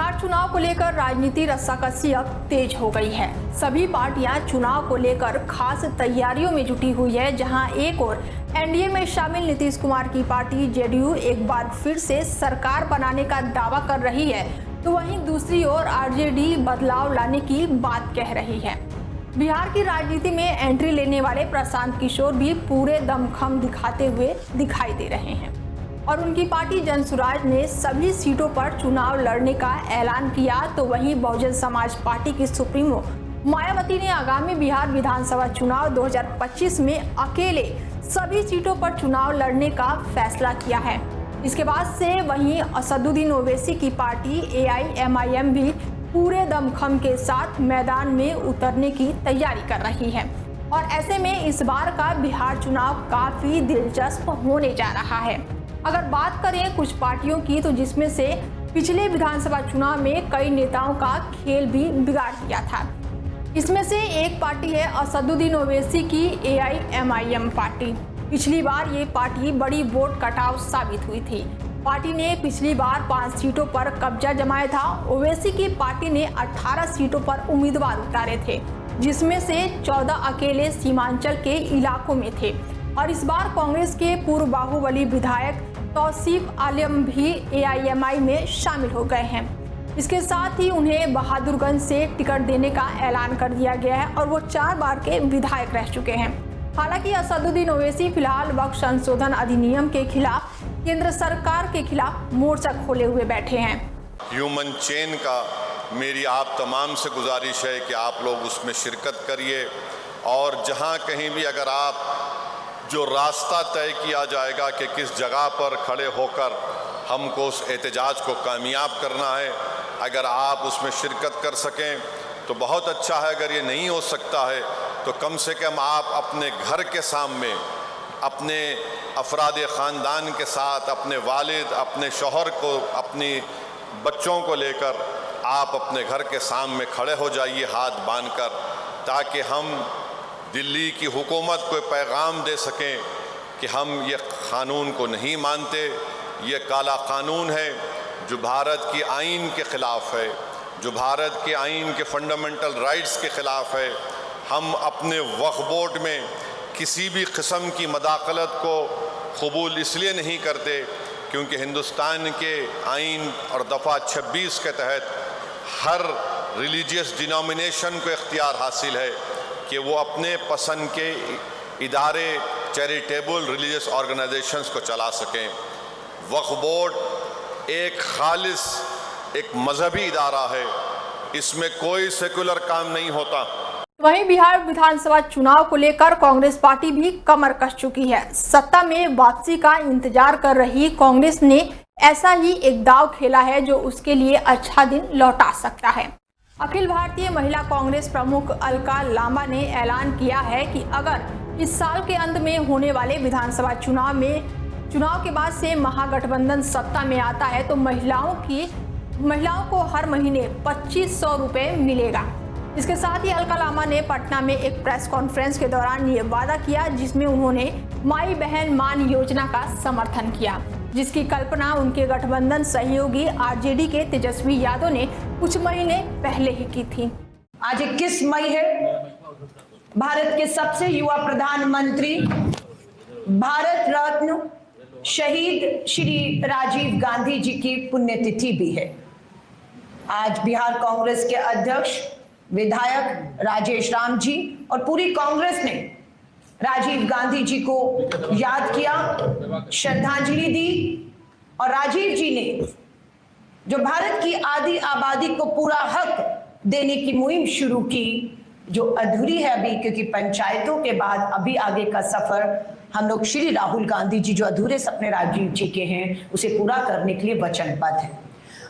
बिहार चुनाव को लेकर राजनीति रस्साकसी अब तेज हो गई है। सभी पार्टियां चुनाव को लेकर खास तैयारियों में जुटी हुई है। जहां एक और एनडीए में शामिल नीतीश कुमार की पार्टी जेडीयू एक बार फिर से सरकार बनाने का दावा कर रही है, तो वहीं दूसरी ओर आरजेडी बदलाव लाने की बात कह रही है। बिहार की राजनीति में एंट्री लेने वाले प्रशांत किशोर भी पूरे दमखम दिखाते हुए दिखाई दे रहे हैं और उनकी पार्टी जनसुराज ने सभी सीटों पर चुनाव लड़ने का ऐलान किया। तो वहीं बहुजन समाज पार्टी की सुप्रीमो मायावती ने आगामी बिहार विधानसभा चुनाव 2025 में अकेले सभी सीटों पर चुनाव लड़ने का फैसला किया है। इसके बाद से वहीं असदुद्दीन ओवैसी की पार्टी AIMIM भी पूरे दमखम के साथ मैदान में उतरने की तैयारी कर रही है और ऐसे में इस बार का बिहार चुनाव काफी दिलचस्प होने जा रहा है। अगर बात करें कुछ पार्टियों की, तो जिसमें से पिछले विधानसभा चुनाव में कई नेताओं का खेल भी बिगाड़ दिया था। इसमें से एक पार्टी है असदुद्दीन ओवैसी की AIMIM पार्टी। पिछली बार ये पार्टी बड़ी वोट कटाव साबित हुई थी। पार्टी ने पिछली बार 5 सीटों पर कब्जा जमाया था। ओवैसी की पार्टी ने 18 सीटों पर उम्मीदवार उतारे थे, जिसमें से 14 अकेले सीमांचल के इलाकों में थे। और इस बार कांग्रेस के पूर्व बाहुबली विधायक तौसीफ आलम भी AIMI में शामिल हो गए हैं। इसके साथ ही उन्हें बहादुरगंज से टिकट देने का ऐलान कर दिया गया है और वो 4 बार के विधायक रह चुके हैं। हालांकि असदुद्दीन ओवैसी फिलहाल वक्फ संशोधन अधिनियम के खिलाफ केंद्र सरकार के खिलाफ मोर्चा खोले हुए बैठे हैं। ह्यूमन चेन का मेरी आप तमाम से गुजारिश है कि आप लोग उसमें शिरकत करिए और जहां कहीं भी अगर आप जो रास्ता तय किया जाएगा कि किस जगह पर खड़े होकर हमको उस एहतजाज को कामयाब करना है, अगर आप उसमें शिरकत कर सकें तो बहुत अच्छा है। अगर ये नहीं हो सकता है तो कम से कम आप अपने घर के सामने अपने अफराद ख़ानदान के साथ अपने वालिद, अपने शौहर को, अपनी बच्चों को लेकर आप अपने घर के सामने खड़े हो जाइए हाथ बांधकर, ताकि हम दिल्ली की हुकूमत को पैगाम दे सकें कि हम ये क़ानून को नहीं मानते। ये काला क़ानून है जो भारत की आइन के ख़िलाफ़ है, जो भारत के आइन के फंडामेंटल राइट्स के ख़िलाफ़ है। हम अपने वक्फ बोर्ड में किसी भी किस्म की मदाखलत को कबूल इसलिए नहीं करते क्योंकि हिंदुस्तान के आइन और दफ़ा 26 के तहत हर रिलीजियस डिनोमिनेशन को इख्तियार हासिल है कि वो अपने पसंद के इदारे, चैरिटेबल रिलीजियस ऑर्गेनाइजेशंस को चला सकें। वक्फ बोर्ड एक खालिस एक मजहबी इदारा है, इसमें कोई सेकुलर काम नहीं होता। वहीं बिहार विधानसभा चुनाव को लेकर कांग्रेस पार्टी भी कमर कस चुकी है। सत्ता में वापसी का इंतजार कर रही कांग्रेस ने ऐसा ही एक दांव खेला है जो उसके लिए अच्छा दिन लौटा सकता है। अखिल भारतीय महिला कांग्रेस प्रमुख अलका लांबा ने ऐलान किया है कि अगर इस साल के अंत में होने वाले विधानसभा चुनाव के बाद से महागठबंधन सत्ता में आता है तो महिलाओं को हर महीने 2500 रुपये मिलेगा। इसके साथ ही अलका लांबा ने पटना में एक प्रेस कॉन्फ्रेंस के दौरान ये वादा किया, जिसमें उन्होंने माई बहन मान योजना का समर्थन किया, जिसकी कल्पना उनके गठबंधन सहयोगी आरजेडी के तेजस्वी यादव ने कुछ महीने पहले ही की थी। आज 21 मई है। भारत के सबसे युवा प्रधानमंत्री, भारत रत्न शहीद श्री राजीव गांधी जी की पुण्यतिथि भी है। आज बिहार कांग्रेस के अध्यक्ष विधायक राजेश राम जी और पूरी कांग्रेस ने राजीव गांधी जी को याद किया, श्रद्धांजलि दी और राजीव जी ने जो भारत की आधी आबादी को पूरा हक देने की मुहिम शुरू की, जो अधूरी है अभी, क्योंकि पंचायतों के बाद अभी आगे का सफर हम लोग श्री राहुल गांधी जी जो अधूरे सपने राजीव जी के हैं उसे पूरा करने के लिए वचनबद्ध है।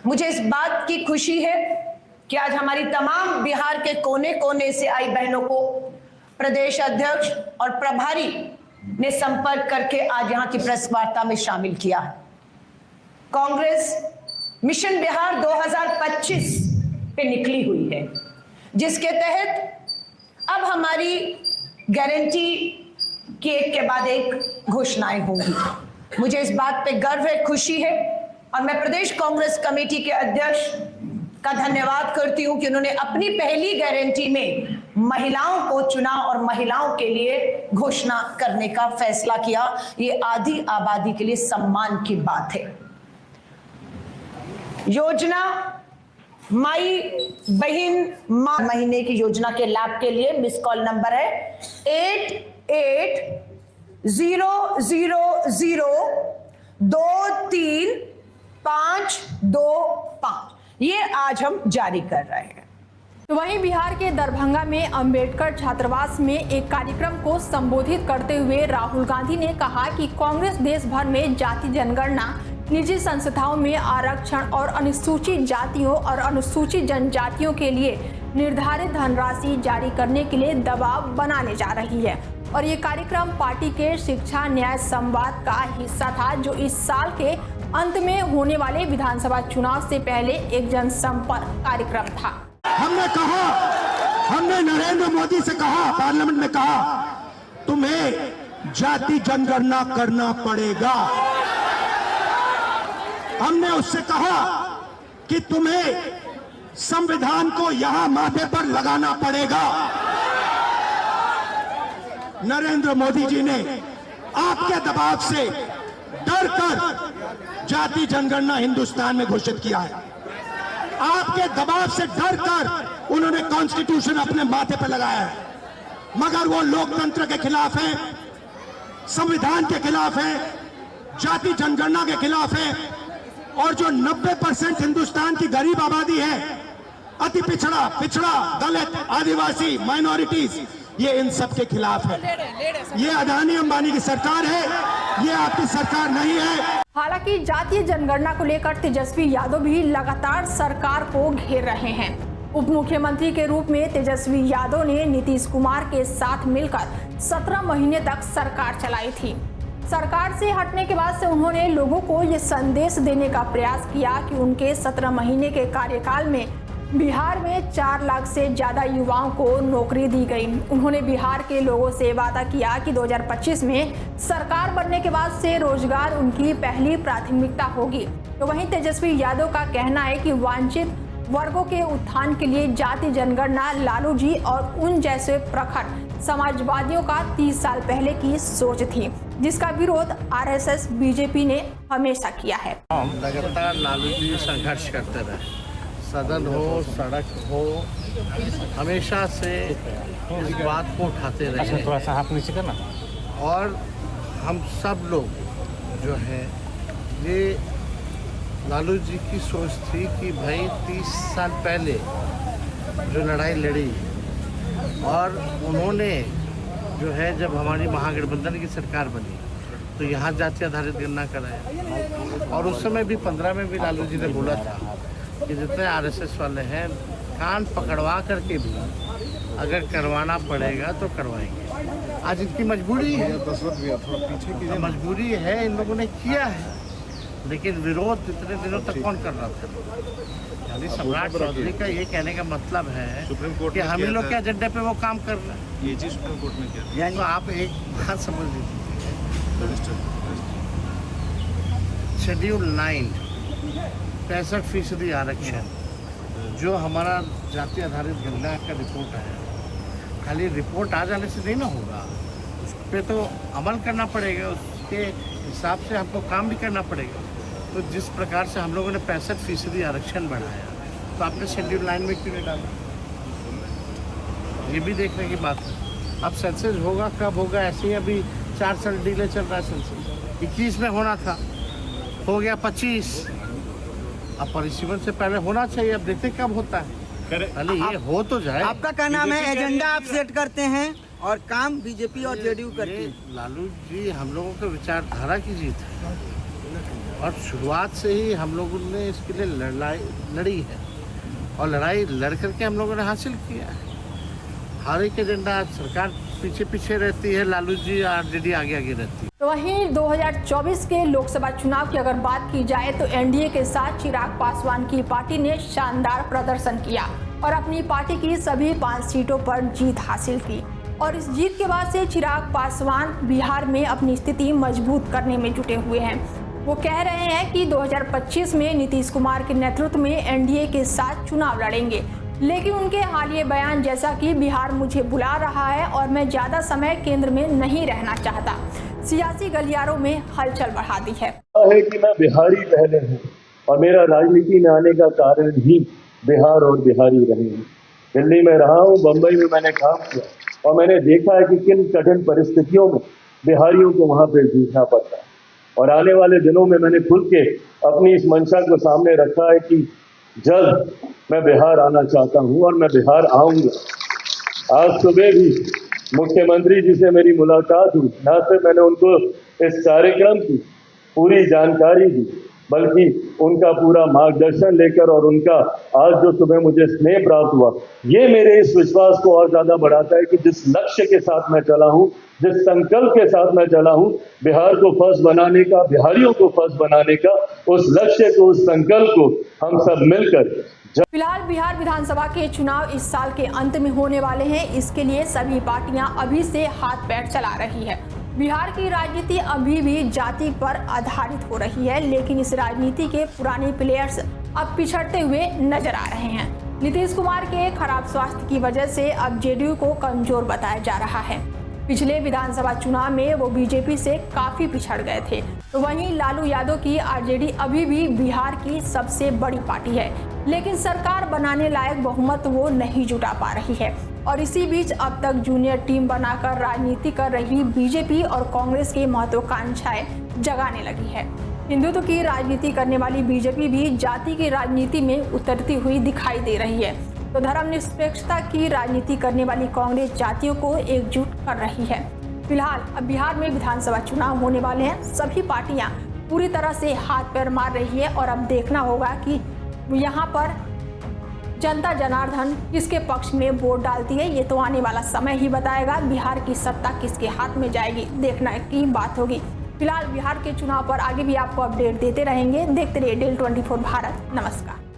मुझे इस बात की खुशी है कि आज हमारी तमाम बिहार के कोने कोने से आई बहनों को प्रदेश अध्यक्ष और प्रभारी ने संपर्क करके आज यहाँ की प्रेस वार्ता में शामिल किया है। कांग्रेस मिशन बिहार 2025 पे निकली हुई है, जिसके तहत अब हमारी गारंटी की एक के बाद एक घोषणाएं होंगी। मुझे इस बात पे गर्व है, खुशी है और मैं प्रदेश कांग्रेस कमेटी के अध्यक्ष का धन्यवाद करती हूं कि उन्होंने अपनी पहली गारंटी में महिलाओं को चुना और महिलाओं के लिए घोषणा करने का फैसला किया। ये आधी आबादी के लिए सम्मान की बात है। योजना माई बहन मां महीने की योजना के लाभ के लिए मिस कॉल नंबर है 8800023525। ये आज हम जारी कर रहे हैं। तो वहीं बिहार के दरभंगा में अंबेडकर छात्रावास में एक कार्यक्रम को संबोधित करते हुए राहुल गांधी ने कहा कि कांग्रेस देश भर में जाति जनगणना, निजी संस्थाओं में आरक्षण और अनुसूचित जातियों और अनुसूचित जनजातियों के लिए निर्धारित धनराशि जारी करने के लिए दबाव बनाने जा रही है। और ये कार्यक्रम पार्टी के शिक्षा न्याय संवाद का हिस्सा था, जो इस साल के अंत में होने वाले विधानसभा चुनाव से पहले एक जनसंपर्क कार्यक्रम था। हमने नरेंद्र मोदी से कहा, पार्लियामेंट में कहा, तुम्हें जाति जनगणना करना पड़ेगा। हमने उससे कहा कि तुम्हें संविधान को यहां माथे पर लगाना पड़ेगा। नरेंद्र मोदी जी ने आपके दबाव से डरकर जाति जनगणना हिंदुस्तान में घोषित किया है। आपके दबाव से डरकर उन्होंने कॉन्स्टिट्यूशन अपने माथे पर लगाया है, मगर वो लोकतंत्र के खिलाफ है, संविधान के खिलाफ है, जाति जनगणना के खिलाफ है। और जो 90% हिंदुस्तान की गरीब आबादी है, अति पिछड़ा, दलित, आदिवासी, माइनॉरिटीज, ये इन सब के खिलाफ है। ये अदानी अंबानी की सरकार है, ये आपकी सरकार नहीं है। हालांकि जातीय जनगणना को लेकर तेजस्वी यादव भी लगातार सरकार को घेर रहे हैं। उप मुख्यमंत्री के रूप में तेजस्वी यादव ने नीतीश कुमार के साथ मिलकर 17 महीने तक सरकार चलाई थी। सरकार से हटने के बाद से उन्होंने लोगों को ये संदेश देने का प्रयास किया कि उनके 17 महीने के कार्यकाल में बिहार में 4 लाख से ज्यादा युवाओं को नौकरी दी गई। उन्होंने बिहार के लोगों से वादा किया कि 2025 में सरकार बनने के बाद से रोजगार उनकी पहली प्राथमिकता होगी। तो वहीं तेजस्वी यादव का कहना है कि वांछित वर्गों के उत्थान के लिए जाति जनगणना लालू जी और उन जैसे प्रखर समाजवादियों का 30 साल पहले की सोच थी, जिसका विरोध आरएसएस बीजेपी ने हमेशा किया है। लगातार लालू जी संघर्ष करते रहे, सदन हो, सड़क हो, हमेशा से इस बात को उठाते रहे। थोड़ा सा हाथ नीचे करना। और हम सब लोग जो है, ये लालू जी की सोच थी कि भाई 30 साल पहले जो लड़ाई लड़ी और उन्होंने जो है, जब हमारी महागठबंधन की सरकार बनी तो यहाँ जाति आधारित गणना कराया। और उस समय भी 15 में भी लालू जी ने बोला था कि जितने आरएसएस वाले हैं, कान पकड़वा करके भी अगर करवाना पड़ेगा तो करवाएंगे। आज इनकी मजबूरी है, मजबूरी है, इन लोगों ने किया है। लेकिन विरोध इतने दिनों तक कौन कर रहा था? यानी सम्राट चौधरी का ये कहने का मतलब है कि हम ही लोग के एजेंडे पे वो काम कर रहे हैं। ये चीज सुप्रीम कोर्ट ने किया। यानी तो आप एक बात समझ लीजिए, शेड्यूल 9 65% आरक्षण जो हमारा जाति आधारित गणना का रिपोर्ट है, खाली रिपोर्ट आ जाने से नहीं ना होगा, उस पर तो अमल करना पड़ेगा, उसके हिसाब से हमको काम भी करना पड़ेगा। तो जिस प्रकार से हम लोगों ने 65% आरक्षण बढ़ाया, तो आपने शेड्यूल 9 में क्यों नहीं डाला? ये भी देखने की बात है। अब सेंसस होगा, कब होगा? ऐसे ही अभी 4 साल डिले चल रहा है। सेंसस 21 में होना था, हो गया 25। अब परिसीमन से पहले होना चाहिए, अब देखते कब होता है। पहले ये हो तो जाए। आपका क्या नाम है? एजेंडा आप सेट करते हैं और काम बीजेपी और जेडीयू करती है। लालू जी हम लोगों के विचारधारा की जीत है और शुरुआत से ही हम लोगों ने इसके लिए लड़ी है और लड़ाई लड़ करके हम लोगों ने हासिल किया है। हर एक एजेंडा सरकार पीछे पीछे रहती है, लालू जी और जेडी आगे आगे रहती है। तो वहीं 2024 के लोकसभा चुनाव की अगर बात की जाए तो एनडीए के साथ चिराग पासवान की पार्टी ने शानदार प्रदर्शन किया और अपनी पार्टी की सभी 5 सीटों पर जीत हासिल की। और इस जीत के बाद से चिराग पासवान बिहार में अपनी स्थिति मजबूत करने में जुटे हुए हैं। वो कह रहे हैं कि 2025 में नीतीश कुमार के नेतृत्व में एनडीए के साथ चुनाव लड़ेंगे, लेकिन उनके हालिया बयान जैसा कि बिहार मुझे बुला रहा है और मैं ज़्यादा समय केंद्र में नहीं रहना चाहता, सियासी गलियारों में हलचल बढ़ा दी है कि मैं बिहारी पहले हूँ और मेरा राजनीति में आने का कारण ही बिहार और बिहारी रहे हैं। दिल्ली में रहा हूँ, बम्बई में मैंने काम किया और मैंने देखा है कि किन कठिन परिस्थितियों में बिहारियों को वहाँ पे जूझना पड़ता है। और आने वाले दिनों में मैंने खुल के अपनी इस मंशा को सामने रखा है कि जल्द मैं बिहार आना चाहता हूँ और मैं बिहार आऊँगा। आज सुबह भी मुख्यमंत्री जी से मेरी मुलाकात हुई। न सिर्फ मैंने उनको इस कार्यक्रम की पूरी जानकारी दी, बल्कि उनका पूरा मार्गदर्शन लेकर और उनका आज जो सुबह मुझे स्नेह प्राप्त हुआ, ये मेरे इस विश्वास को और ज्यादा बढ़ाता है कि जिस लक्ष्य के साथ मैं चला हूँ, जिस संकल्प के साथ मैं चला हूँ, बिहार को फर्स्ट बनाने का, बिहारियों को फर्स्ट बनाने का, उस लक्ष्य को, उस संकल्प को हम सब मिलकर। फिलहाल बिहार विधानसभा के चुनाव इस साल के अंत में होने वाले हैं। इसके लिए सभी पार्टियां अभी से हाथ पैर चला रही है। बिहार की राजनीति अभी भी जाति पर आधारित हो रही है, लेकिन इस राजनीति के पुराने प्लेयर्स अब पिछड़ते हुए नजर आ रहे हैं। नीतीश कुमार के खराब स्वास्थ्य की वजह से अब जेडीयू को कमजोर बताया जा रहा है। पिछले विधानसभा चुनाव में वो बीजेपी से काफी पिछड़ गए थे, तो वहीं लालू यादव की आरजेडी अभी भी बिहार की सबसे बड़ी पार्टी है, लेकिन सरकार बनाने लायक बहुमत वो नहीं जुटा पा रही है। और इसी बीच अब तक जूनियर टीम बनाकर राजनीति कर रही बीजेपी और कांग्रेस की महत्वाकांक्षाएं जगाने लगी है। हिंदुत्व की राजनीति करने वाली बीजेपी भी जाति की राजनीति में उतरती हुई दिखाई दे रही है, तो धर्मनिरपेक्षता की राजनीति करने वाली कांग्रेस जातियों को एकजुट कर रही है। फिलहाल अब बिहार में विधानसभा चुनाव होने वाले हैं। सभी पार्टियां पूरी तरह से हाथ पैर मार रही है और अब देखना होगा कि यहाँ पर जनता जनार्दन किसके पक्ष में वोट डालती है। ये तो आने वाला समय ही बताएगा। बिहार की सत्ता किसके हाथ में जाएगी, देखना की बात होगी। फिलहाल बिहार के चुनाव पर आगे भी आपको अपडेट देते रहेंगे। देखते रहिए DIL 24 भारत। नमस्कार।